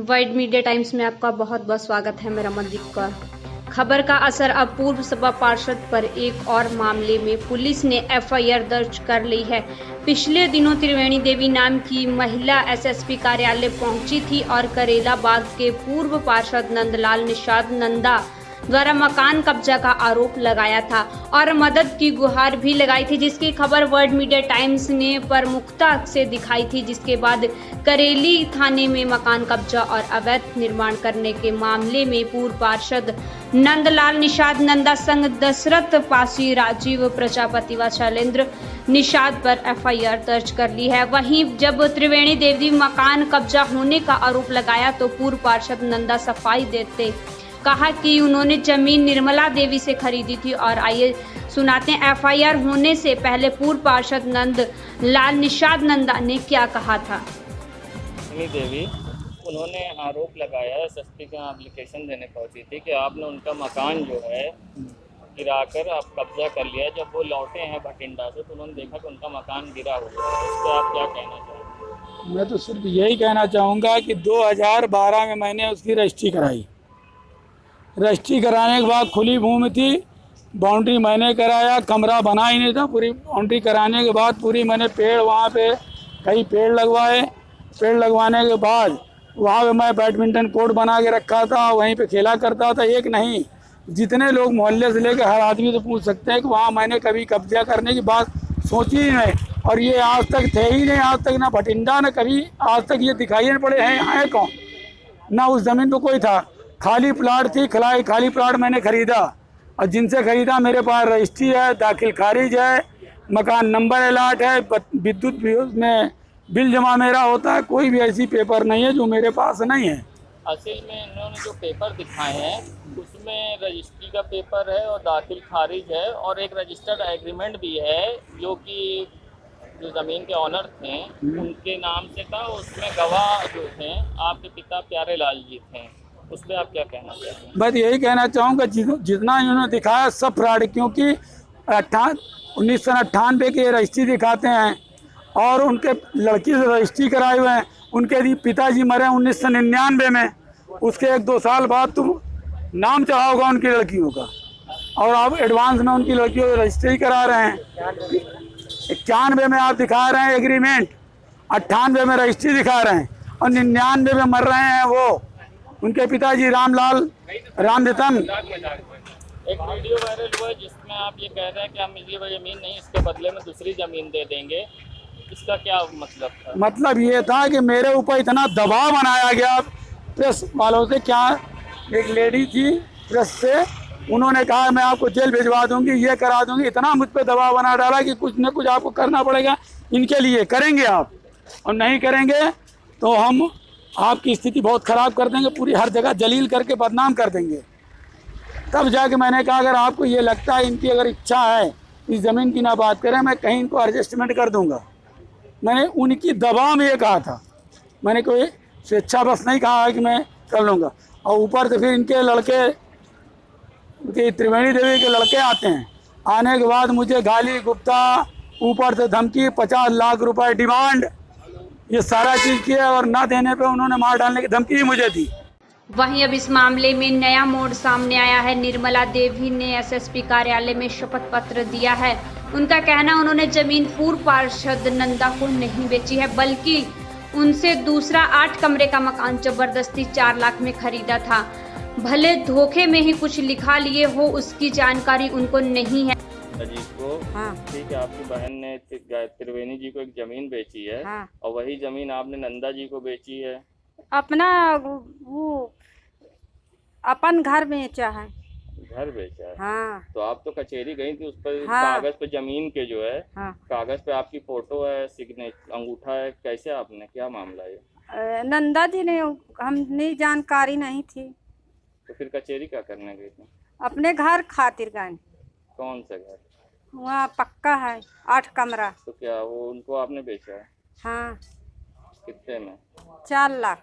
Wide media times में आपका बहुत बहुत स्वागत है। मेरा मनदीप कौर। खबर का असर अब पूर्व सपा पार्षद पर एक और मामले में पुलिस ने एफआईआर दर्ज कर ली है। पिछले दिनों त्रिवेणी देवी नाम की महिला एसएसपी कार्यालय पहुंची थी और करेला बाग के पूर्व पार्षद नंदलाल निषाद नंदा द्वारा मकान कब्जा का आरोप लगाया था और मदद की गुहार भी लगाई थी, जिसकी खबर वर्ल्ड मीडिया टाइम्स ने प्रमुखता से दिखाई थी। जिसके बाद करेली थाने में मकान कब्जा और अवैध निर्माण करने के मामले में पूर्व पार्षद नंदलाल निषाद नंदा संग दशरथ पासी, राजीव प्रजापति व शैलेंद्र निषाद पर एफआईआर दर्ज कर ली है। वहीं जब त्रिवेणी देवी मकान कब्जा होने का आरोप लगाया तो पूर्व पार्षद नंदा सफाई देते कहा कि उन्होंने जमीन निर्मला देवी से खरीदी थी। और आइए सुनाते हैं एफआईआर होने से पहले पूर्व पार्षद नंद लाल निषाद नंदा ने क्या कहा था। देवी उन्होंने आरोप लगाया, एसएसपी का एप्लीकेशन देने पहुंची थी कि आपने उनका मकान जो है गिराकर आप कब्जा कर लिया। जब वो लौटे हैं भटिंडा से तो उन्होंने देखा कि उनका मकान गिरा हुआ है। इस पर आप क्या कहना चाहेंगे? मैं तो सिर्फ यही कहना चाहूँगा कि 2012 में मैंने उसकी रजिस्ट्री कराई। रजिस्ट्री कराने के बाद खुली भूमि थी, बाउंड्री मैंने कराया, कमरा बना ही नहीं था। पूरी बाउंड्री कराने के बाद पूरी मैंने पेड़ वहाँ पे कई पेड़ लगवाए। पेड़ लगवाने के बाद वहाँ पे मैं बैडमिंटन कोर्ट बना के रखा था, वहीं पे खेला करता था। एक नहीं, जितने लोग मोहल्ले से लेकर हर आदमी से पूछ सकते हैं कि वहाँ मैंने कभी कब्जा करने की बात सोची ही नहीं। और ये आज तक थे ही नहीं, आज तक ना भटिंडा न कभी आज तक ये दिखाई नहीं पड़े हैं कौन, ना उस ज़मीन पर कोई था। खाली प्लाट थी, खाली प्लाट मैंने ख़रीदा और जिनसे ख़रीदा मेरे पास रजिस्ट्री है, दाखिल खारिज है, मकान नंबर अलॉट है, विद्युत में बिल जमा मेरा होता है। कोई भी ऐसी पेपर नहीं है जो मेरे पास नहीं है। असल में इन्होंने जो पेपर दिखाए हैं उसमें रजिस्ट्री का पेपर है और दाखिल खारिज है और एक रजिस्टर्ड एग्रीमेंट भी है जो कि जो ज़मीन के ऑनर थे उनके नाम से था। उसमें गवाह जो थे आपके पिता प्यारे लाल जी थे। उस पर आप क्या कहना चाहेंगे? बस यही कहना चाहूँगा जितना इन्होंने दिखाया सब फ्रॉड, क्योंकि 1998 की रजिस्ट्री दिखाते हैं और उनके लड़की से रजिस्ट्री कराए हुए हैं। उनके पिताजी मरे 1999 में, उसके 1-2 साल बाद तुम नाम चढ़ा होगा उनकी लड़कियों का और आप एडवांस में उनकी लड़कियों की रजिस्ट्री करा रहे हैं। 91 में आप दिखा रहे हैं एग्रीमेंट, 98 में रजिस्ट्री दिखा रहे हैं और 99 में मर रहे हैं वो उनके पिताजी रामलाल रामरतन। एक वीडियो वायरल हुआ जिसमें आप ये कह रहे हैं कि हम ये ज़मीन नहीं, इसके बदले में दूसरी ज़मीन दे देंगे। इसका क्या मतलब था? मतलब ये था कि मेरे ऊपर इतना दबाव बनाया गया प्रेस वालों से। क्या एक लेडी थी प्रेस से, उन्होंने कहा मैं आपको जेल भिजवा दूंगी, ये करा दूंगी। इतना मुझ पर दबाव बना डाला कि कुछ न कुछ आपको करना पड़ेगा इनके लिए। करेंगे आप और नहीं करेंगे तो हम आपकी स्थिति बहुत ख़राब कर देंगे, पूरी हर जगह जलील करके बदनाम कर देंगे। तब जाके मैंने कहा अगर आपको ये लगता है इनकी अगर इच्छा है इस ज़मीन की ना बात करें, मैं कहीं इनको एडजस्टमेंट कर दूंगा। मैंने उनकी दबाव में ये कहा था, मैंने कोई स्वेच्छा बस नहीं कहा है कि मैं कर लूँगा। और ऊपर से फिर इनके लड़के, उनके त्रिवेणी देवी के लड़के आते हैं। आने के बाद मुझे गाली गुप्ता, ऊपर से धमकी, 50 लाख रुपए डिमांड, ये सारा चीज़ किया और ना देने पे उन्होंने मार डालने की धमकी ही मुझे दी। वहीं अब इस मामले में नया मोड़ सामने आया है। निर्मला देवी ने एसएसपी कार्यालय में शपथ पत्र दिया है। उनका कहना उन्होंने जमीन पूर्व पार्षद नंदा को नहीं बेची है, बल्कि उनसे दूसरा 8 कमरे का मकान जबरदस्ती 4 लाख में खरीदा था। भले धोखे में ही कुछ लिखा लिए हो, उसकी जानकारी उनको नहीं है। जी को हाँ। ठीक है, आपकी बहन ने त्रिवेणी जी को एक जमीन बेची है। हाँ। और वही जमीन आपने नंदा जी को बेची है। अपना वो अपन घर बेचा है। घर बेचा है? हाँ। तो आप तो कचहरी गई थी, उस पर हाँ। कागज पे जमीन के जो है हाँ। कागज पे आपकी फोटो है, सिग्नेचर अंगूठा है, कैसे आपने, क्या मामला है? नंदा जी ने, हमने जानकारी नहीं थी। तो फिर कचहरी क्या करने गई थी? अपने घर खातिर गए। कौन सा घर? वहाँ पक्का है 8 कमरा। तो क्या वो उनको आपने बेचा है? हाँ। कितने में? 4 लाख,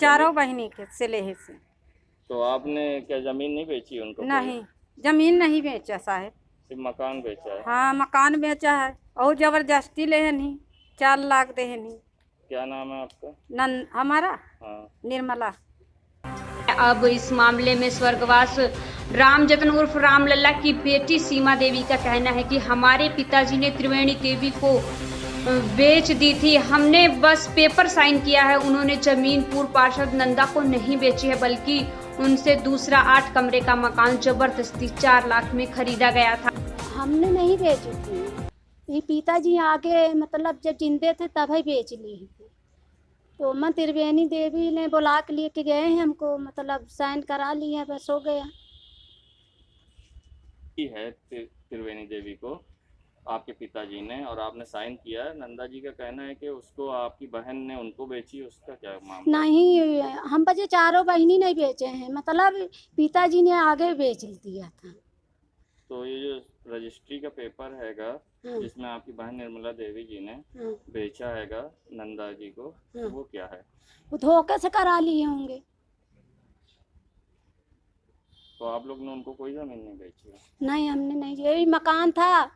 चारों बहनी के सिले से। तो आपने क्या जमीन नहीं बेची उनको? नहीं, जमीन नहीं बेचा साहब, सिर्फ मकान बेचा है। हाँ, मकान बेचा है और जबरदस्ती ले नहीं, 4 लाख दे नहीं। क्या नाम है आपका? हमारा हाँ। निर्मला। अब इस मामले में स्वर्गवास रामजतन उर्फ रामलला की बेटी सीमा देवी का कहना है कि हमारे पिताजी ने त्रिवेणी देवी को बेच दी थी, हमने बस पेपर साइन किया है। उन्होंने जमीन पूर्व पार्षद नंदा को नहीं बेची है, बल्कि उनसे दूसरा 8 कमरे का मकान जबरदस्ती 4 लाख में खरीदा गया था। हमने नहीं बेची थी, ये पिताजी आगे मतलब जब जिंदे थे तभी बेच ली थी। तो मैं त्रिवेणी देवी ने बुला के लेके गए हैं हमको, मतलब साइन करा लिया, बस हो गया। है त्रिवेणी देवी को आपके पिताजी ने और आपने साइन किया है। नंदा जी का कहना है कि उसको आपकी बहन ने उनको बेची, उसका क्या मामला? नहीं, हम बच्चे चारों बहनी नहीं बेचे हैं, मतलब पिताजी ने आगे बेच दिया था। तो ये जो रजिस्ट्री का पेपर हैगा हाँ। जिसमें आपकी बहन निर्मला देवी जी ने हाँ। बेचा हैगा नंदा जी को, हाँ। वो क्या है? वो धोखे से करा लिए होंगे। तो आप लोग ने उनको कोई जमीन नहीं बेची है? नहीं, हमने नहीं, यही मकान था,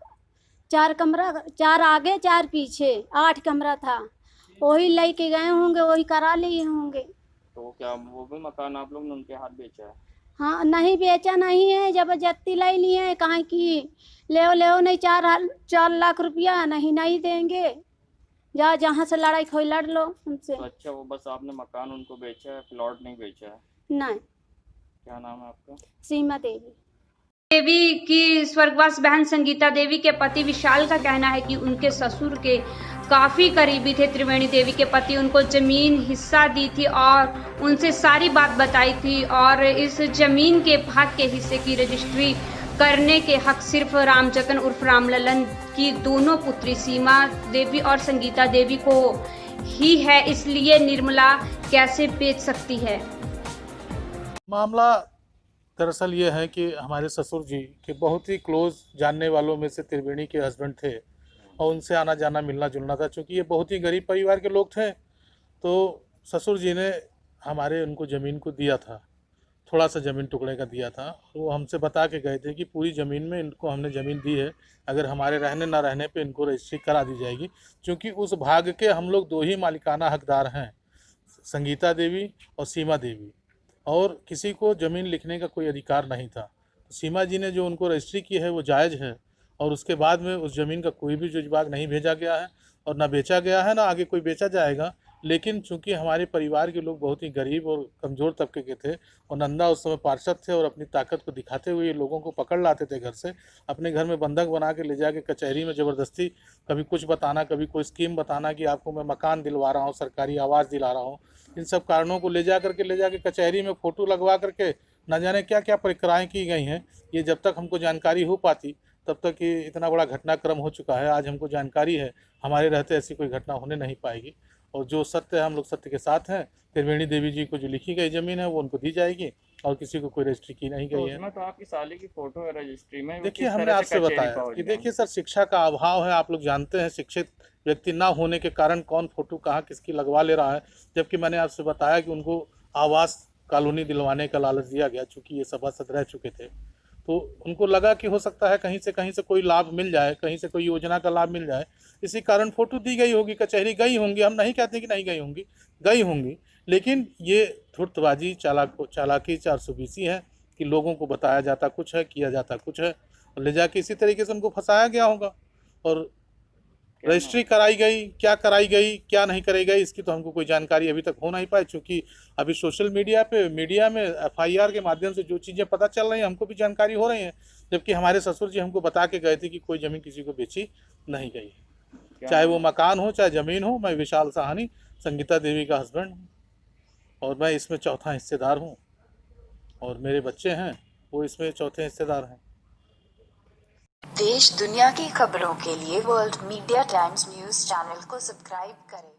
4 कमरा, 4 आगे 4 पीछे, 8 कमरा था, वही लेके गए होंगे, वही करा लिए होंगे। तो क्या वो भी मकान आप लोग ने उनके हाथ बेचा है? हाँ, नहीं बेचा नहीं है, जबरदस्ती ले लिए, कहाँ की ले नहीं, 4 लाख रुपया नहीं देंगे, जहाँ से लड़ाई खोई लड़ लो उनसे। तो अच्छा, वो बस आपने मकान उनको बेचा है, प्लॉट नहीं बेचा है? नहीं। क्या नाम है आपका? सीमा देवी। देवी की स्वर्गवास बहन संगीता देवी के पति विशाल का कहना है कि उनके ससुर के काफी करीबी थे त्रिवेणी देवी के पति, उनको जमीन हिस्सा दी थी और उनसे सारी बात बताई थी, और इस जमीन के भाग के हिस्से की रजिस्ट्री करने के हक सिर्फ रामजतन उर्फ रामललन की दोनों पुत्री सीमा देवी और संगीता देवी को ही है, इसलिए निर्मला कैसे बेच सकती है। मामला दरअसल ये है कि हमारे ससुर जी के बहुत ही क्लोज जानने वालों में से त्रिवेणी के हस्बैंड थे और उनसे आना जाना मिलना जुलना था। चूँकि ये बहुत ही गरीब परिवार के लोग थे, तो ससुर जी ने हमारे उनको ज़मीन को दिया था, थोड़ा सा ज़मीन टुकड़े का दिया था। वो हमसे बता के गए थे कि पूरी ज़मीन में इनको हमने ज़मीन दी है, अगर हमारे रहने ना रहने पे इनको रजिस्ट्री करा दी जाएगी। क्योंकि उस भाग के हम लोग 2 ही मालिकाना हकदार हैं, संगीता देवी और सीमा देवी, और किसी को ज़मीन लिखने का कोई अधिकार नहीं था। तो सीमा जी ने जो उनको रजिस्ट्री की है वो जायज़ है, और उसके बाद में उस ज़मीन का कोई भी जुजबाग नहीं भेजा गया है और ना बेचा गया है, ना आगे कोई बेचा जाएगा। लेकिन चूंकि हमारे परिवार के लोग बहुत ही गरीब और कमज़ोर तबके के थे और नंदा उस समय पार्षद थे और अपनी ताकत को दिखाते हुए ये लोगों को पकड़ लाते थे, घर से अपने घर में बंधक बना के ले जाके कचहरी में ज़बरदस्ती कभी कुछ बताना, कभी कोई स्कीम बताना कि आपको मैं मकान दिलवा रहा हूँ, सरकारी आवास दिला रहा हूँ। इन सब कारणों को ले जाके कचहरी में फ़ोटो लगवा करके न जाने क्या क्या प्रक्रियाएँ की गई हैं। ये जब तक हमको जानकारी हो पाती तब तक ये इतना बड़ा घटनाक्रम हो चुका है। आज हमको जानकारी है, हमारे रहते ऐसी कोई घटना होने नहीं पाएगी, और जो सत्य है हम लोग सत्य के साथ हैं। त्रिवेणी देवी जी को जो लिखी गई ज़मीन है वो उनको दी जाएगी और किसी को कोई रजिस्ट्री की नहीं गई है। उसमें तो आपकी साली की फोटो है रजिस्ट्री में। देखिए, हमने आपसे बताया कि देखिए सर, शिक्षा का अभाव है, आप लोग जानते हैं, शिक्षित व्यक्ति ना होने के कारण कौन फोटो कहाँ किसकी लगवा ले रहा है। जबकि मैंने आपसे बताया कि उनको आवास कॉलोनी दिलवाने का लालच दिया गया, चूँकि ये सभासद रह चुके थे, तो उनको लगा कि हो सकता है कहीं से कोई लाभ मिल जाए, कहीं से कोई योजना का लाभ मिल जाए, इसी कारण फ़ोटो दी गई होगी, कचहरी गई होंगी। हम नहीं कहते कि नहीं गई होंगी, लेकिन ये धूर्तबाजी, चालाकी 420 है कि लोगों को बताया जाता कुछ है, किया जाता कुछ है, और ले जाके इसी तरीके से उनको फंसाया गया होगा। और रजिस्ट्री कराई गई, क्या नहीं कराई गई, इसकी तो हमको कोई जानकारी अभी तक हो नहीं पाई। चूँकि अभी सोशल मीडिया में FIR के माध्यम से जो चीज़ें पता चल रही हैं, हमको भी जानकारी हो रही हैं। जबकि हमारे ससुर जी हमको बता के गए थे कि कोई ज़मीन किसी को बेची नहीं गई, चाहे वो मकान हो चाहे ज़मीन हो। मैं विशाल साहनी, संगीता देवी का हस्बैंड हूँ, और मैं इसमें चौथा हिस्सेदार हूँ, और मेरे बच्चे हैं वो इसमें चौथे हिस्सेदार हैं। देश दुनिया की खबरों के लिए world media times news channel को सब्सक्राइब करें।